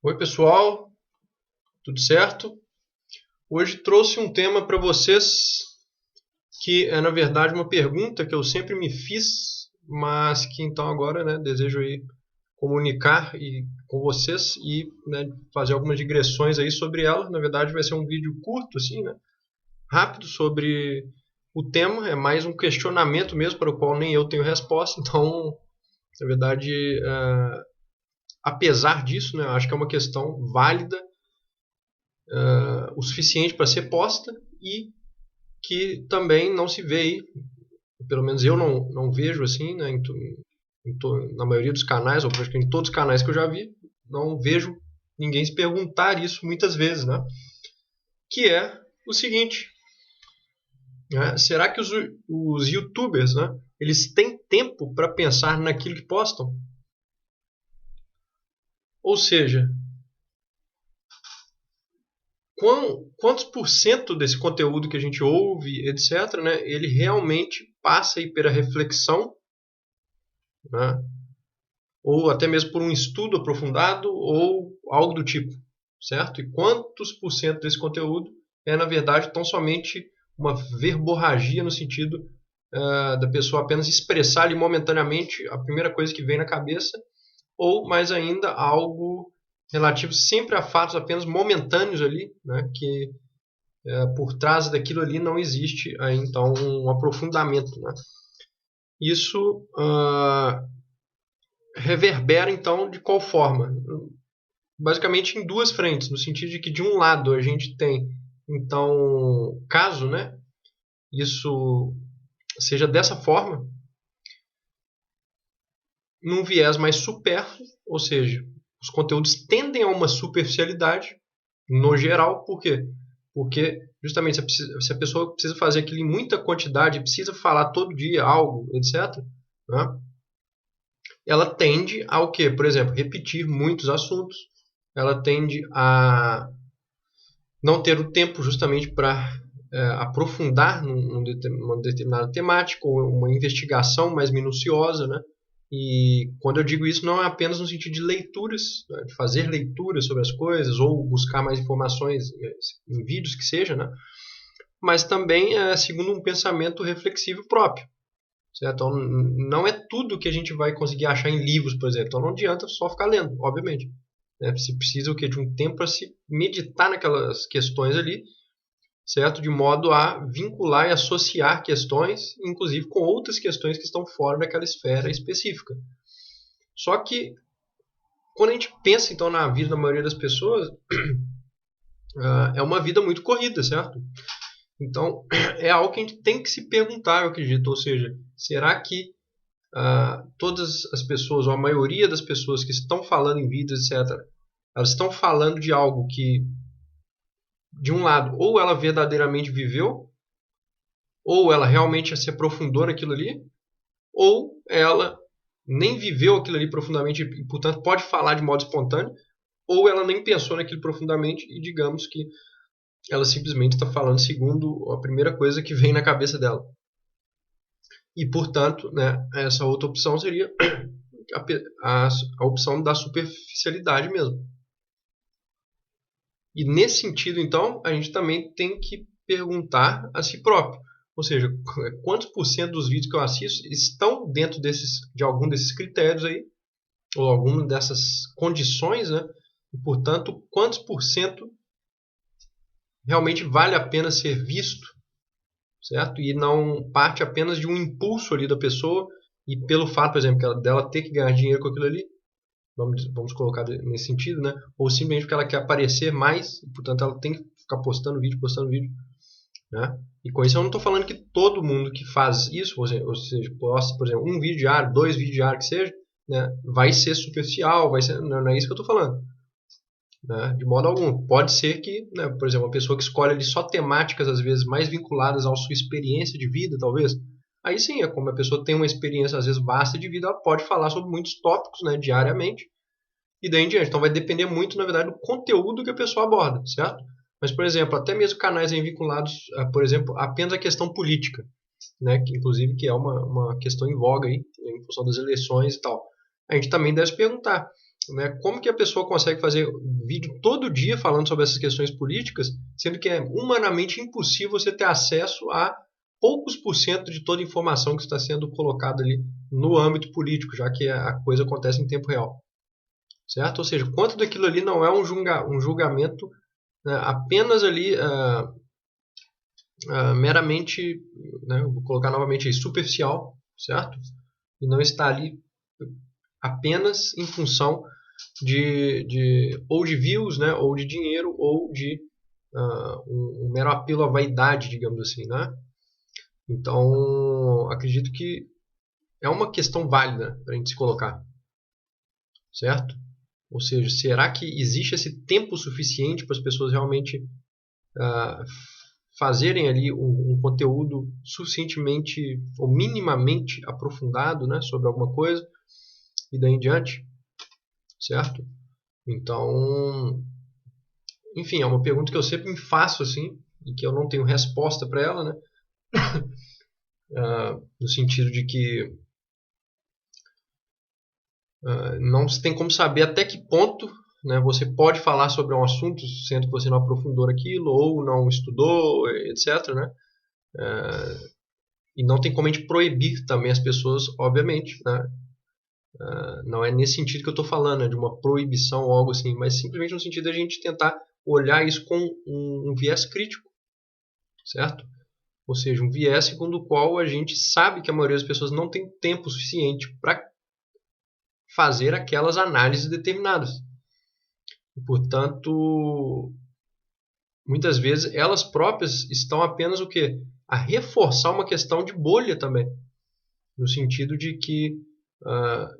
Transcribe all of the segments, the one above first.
Oi pessoal, tudo certo? Hoje trouxe um tema para vocês que é na verdade uma pergunta que eu sempre me fiz, mas que então agora desejo aí comunicar com vocês e fazer algumas digressões aí sobre ela. Na verdade vai ser um vídeo curto assim, rápido sobre o tema, é mais um questionamento mesmo para o qual nem eu tenho resposta, então na verdade apesar disso, acho que é uma questão válida o suficiente para ser posta e que também não se vê aí, pelo menos eu não vejo assim, na maioria dos canais, ou praticamente em todos os canais que eu já vi, não vejo ninguém se perguntar isso muitas vezes, que é o seguinte, será que os youtubers, eles têm tempo para pensar naquilo que postam? Ou seja, quantos por cento desse conteúdo que a gente ouve, etc., ele realmente passa aí pela reflexão, ou até mesmo por um estudo aprofundado, ou algo do tipo, certo? E quantos por cento desse conteúdo é, na verdade, tão somente uma verborragia no sentido da pessoa apenas expressar ali momentaneamente a primeira coisa que vem na cabeça, ou mais ainda algo relativo sempre a fatos apenas momentâneos ali, que por trás daquilo ali não existe aí, então um aprofundamento. Isso reverbera então de qual forma? Basicamente em duas frentes, no sentido de que de um lado a gente tem então caso isso seja dessa forma, num viés mais supérfluo, ou seja, os conteúdos tendem a uma superficialidade no geral. Por quê? Porque justamente se a pessoa precisa fazer aquilo em muita quantidade, precisa falar todo dia algo, etc., ela tende ao quê? Por exemplo, repetir muitos assuntos, ela tende a não ter o tempo justamente para aprofundar numa determinada temática ou uma investigação mais minuciosa, E quando eu digo isso, não é apenas no sentido de leituras, de fazer leituras sobre as coisas ou buscar mais informações em vídeos que seja, mas também segundo um pensamento reflexivo próprio. Certo? Então, não é tudo que a gente vai conseguir achar em livros, por exemplo. Então não adianta só ficar lendo, obviamente. Se precisa de um tempo para se meditar naquelas questões ali, certo? De modo a vincular e associar questões, inclusive com outras questões que estão fora daquela esfera específica. Só que, quando a gente pensa então na vida da maioria das pessoas, é uma vida muito corrida, certo? Então, é algo que a gente tem que se perguntar, eu acredito. Ou seja, será que todas as pessoas, ou a maioria das pessoas que estão falando em vídeos, etc., elas estão falando de algo que, de um lado, ou ela verdadeiramente viveu, ou ela realmente se aprofundou naquilo ali, ou ela nem viveu aquilo ali profundamente e, portanto, pode falar de modo espontâneo, ou ela nem pensou naquilo profundamente e digamos que ela simplesmente está falando segundo a primeira coisa que vem na cabeça dela. E, portanto, essa outra opção seria a opção da superficialidade mesmo. E nesse sentido, então, a gente também tem que perguntar a si próprio. Ou seja, quantos por cento dos vídeos que eu assisto estão dentro de algum desses critérios aí, ou alguma dessas condições, E, portanto, quantos por cento realmente vale a pena ser visto, certo? E não parte apenas de um impulso ali da pessoa e pelo fato, por exemplo, dela ter que ganhar dinheiro com aquilo ali, vamos colocar nesse sentido, Ou simplesmente porque ela quer aparecer mais, e, portanto ela tem que ficar postando vídeo, E com isso eu não estou falando que todo mundo que faz isso, ou seja, posta, por exemplo, um vídeo diário, 2 vídeos diários que seja, vai ser superficial, não é isso que eu estou falando. De modo algum. Pode ser que, por exemplo, uma pessoa que escolhe ali só temáticas, às vezes, mais vinculadas à sua experiência de vida, talvez. Aí sim, é como a pessoa tem uma experiência, às vezes, vasta de vida, ela pode falar sobre muitos tópicos, diariamente, e daí em diante. Então vai depender muito, na verdade, do conteúdo que a pessoa aborda, certo? Mas, por exemplo, até mesmo canais vinculados, por exemplo, apenas à questão política, que inclusive que é uma questão em voga aí, em função das eleições e tal. A gente também deve se perguntar, como que a pessoa consegue fazer vídeo todo dia falando sobre essas questões políticas, sendo que é humanamente impossível você ter acesso a poucos por cento de toda a informação que está sendo colocada ali no âmbito político, já que a coisa acontece em tempo real. Certo? Ou seja, quanto daquilo ali não é um julgamento, né, apenas ali meramente, né, vou colocar novamente aí, superficial, certo? E não está ali apenas em função ou de views, né, ou de dinheiro, ou de um mero apelo à vaidade, digamos assim, né? Então, acredito que é uma questão válida para a gente se colocar, certo? Ou seja, será que existe esse tempo suficiente para as pessoas realmente fazerem ali um conteúdo suficientemente ou minimamente aprofundado, né, sobre alguma coisa e daí em diante, certo? Então, enfim, é uma pergunta que eu sempre me faço assim e que eu não tenho resposta para ela, né? No sentido de que não se tem como saber até que ponto, né, você pode falar sobre um assunto, sendo que você não aprofundou naquilo ou não estudou, etc., né? E não tem como a gente proibir também as pessoas, obviamente, né? Não é nesse sentido que eu estou falando, né, de uma proibição ou algo assim, mas simplesmente no sentido de a gente tentar olhar isso com um viés crítico, certo? Ou seja, um viés segundo o qual a gente sabe que a maioria das pessoas não tem tempo suficiente para fazer aquelas análises determinadas. E, portanto, muitas vezes elas próprias estão apenas o quê? A reforçar uma questão de bolha também. No sentido de que,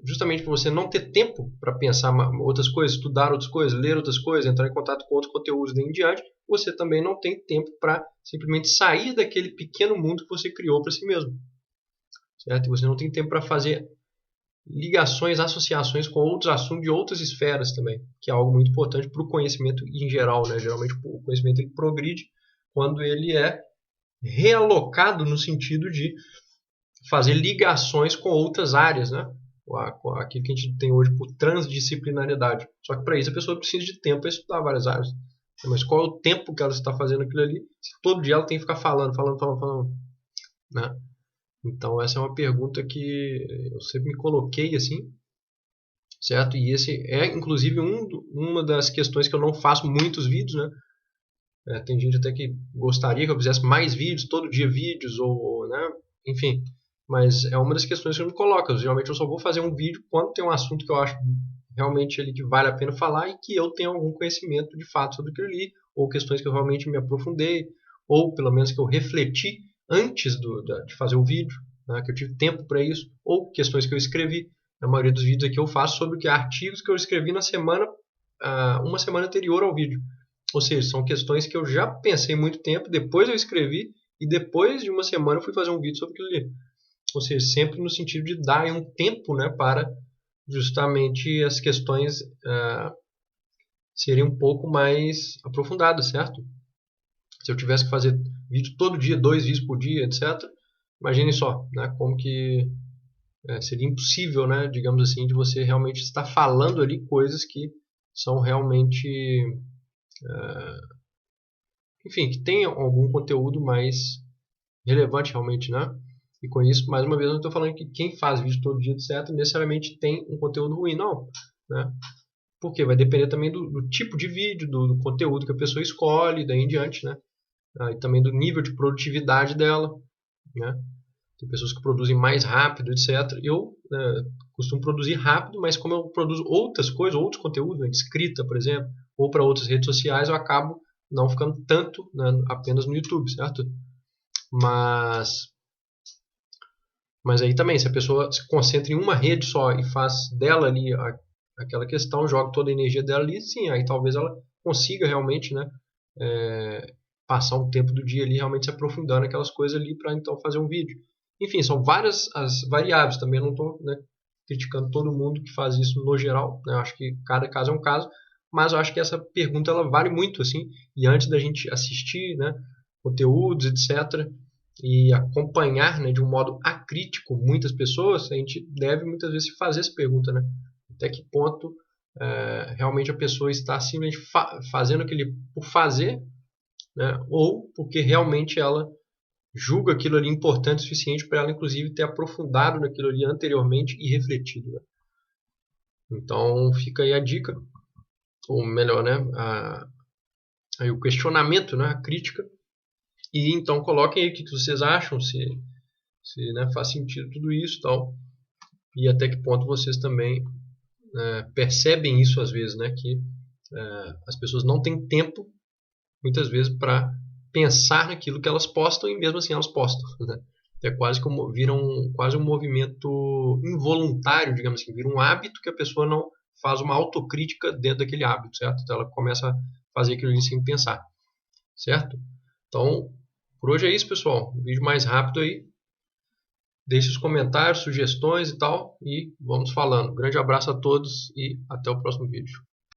justamente por você não ter tempo para pensar outras coisas, estudar outras coisas, ler outras coisas, entrar em contato com outros conteúdos daí em diante, você também não tem tempo para simplesmente sair daquele pequeno mundo que você criou para si mesmo. Certo? E você não tem tempo para fazer ligações, associações com outros assuntos de outras esferas também, que é algo muito importante para o conhecimento em geral, né? Geralmente o conhecimento ele progride quando ele é realocado no sentido de fazer ligações com outras áreas, né? Aquilo que a gente tem hoje por transdisciplinariedade. Só que para isso a pessoa precisa de tempo para estudar várias áreas. Mas qual é o tempo que ela está fazendo aquilo ali? Se todo dia ela tem que ficar falando, né? Então essa é uma pergunta que eu sempre me coloquei assim, certo? E esse é inclusive uma das questões que eu não faço muitos vídeos, né? Tem gente até que gostaria que eu fizesse mais vídeos, todo dia vídeos, né? Enfim, mas é uma das questões que eu me coloco. Geralmente eu só vou fazer um vídeo quando tem um assunto que eu acho realmente ele que vale a pena falar e que eu tenho algum conhecimento de fato sobre aquilo ali, ou questões que eu realmente me aprofundei, ou pelo menos que eu refleti antes de fazer o vídeo, né, que eu tive tempo para isso, ou questões que eu escrevi. Na maioria dos vídeos aqui eu faço sobre artigos que eu escrevi na semana, uma semana anterior ao vídeo. Ou seja, são questões que eu já pensei muito tempo, depois eu escrevi, e depois de uma semana eu fui fazer um vídeo sobre aquilo ali. Ou seja, sempre no sentido de dar um tempo, né, para justamente as questões serem um pouco mais aprofundadas, certo? Se eu tivesse que fazer vídeo todo dia, 2 vídeos por dia, etc., imagine só, né, como que seria impossível, né, digamos assim, de você realmente estar falando ali coisas que são realmente, enfim, que tenham algum conteúdo mais relevante realmente, né? E com isso, mais uma vez, eu não estou falando que quem faz vídeo todo dia, etc., necessariamente tem um conteúdo ruim, não, né? Porque vai depender também do tipo de vídeo, do conteúdo que a pessoa escolhe, daí em diante, né? E também do nível de produtividade dela, né? Tem pessoas que produzem mais rápido, etc. Eu costumo produzir rápido, mas como eu produzo outras coisas, outros conteúdos, né, de escrita, por exemplo, ou para outras redes sociais, eu acabo não ficando tanto, né, apenas no YouTube, certo? Mas aí também, se a pessoa se concentra em uma rede só e faz dela ali aquela questão, joga toda a energia dela ali, sim, aí talvez ela consiga realmente, né, passar um tempo do dia ali realmente se aprofundando naquelas coisas ali para então fazer um vídeo. Enfim, são várias as variáveis, também eu não estou, né, criticando todo mundo que faz isso no geral, né, eu acho que cada caso é um caso, mas eu acho que essa pergunta ela vale muito, assim, e antes da gente assistir, né, conteúdos, etc., e acompanhar, né, de um modo acrítico muitas pessoas, a gente deve muitas vezes fazer essa pergunta, né? Até que ponto realmente a pessoa está simplesmente fazendo aquilo por fazer, né? Ou porque realmente ela julga aquilo ali importante o suficiente para ela, inclusive, ter aprofundado naquilo ali anteriormente e refletido, né? Então, fica aí a dica, ou melhor, né, aí o questionamento, né, a crítica, e então coloquem aí o que vocês acham, se né, faz sentido tudo isso e tal, e até que ponto vocês também percebem isso às vezes, né, que as pessoas não têm tempo, muitas vezes, para pensar naquilo que elas postam e mesmo assim elas postam, né? É quase que quase um movimento involuntário, digamos assim, vira um hábito que a pessoa não faz uma autocrítica dentro daquele hábito, certo? Então ela começa a fazer aquilo ali sem pensar, certo? Então, por hoje é isso, pessoal. Um vídeo mais rápido aí. Deixe os comentários, sugestões e tal, e vamos falando. Grande abraço a todos e até o próximo vídeo.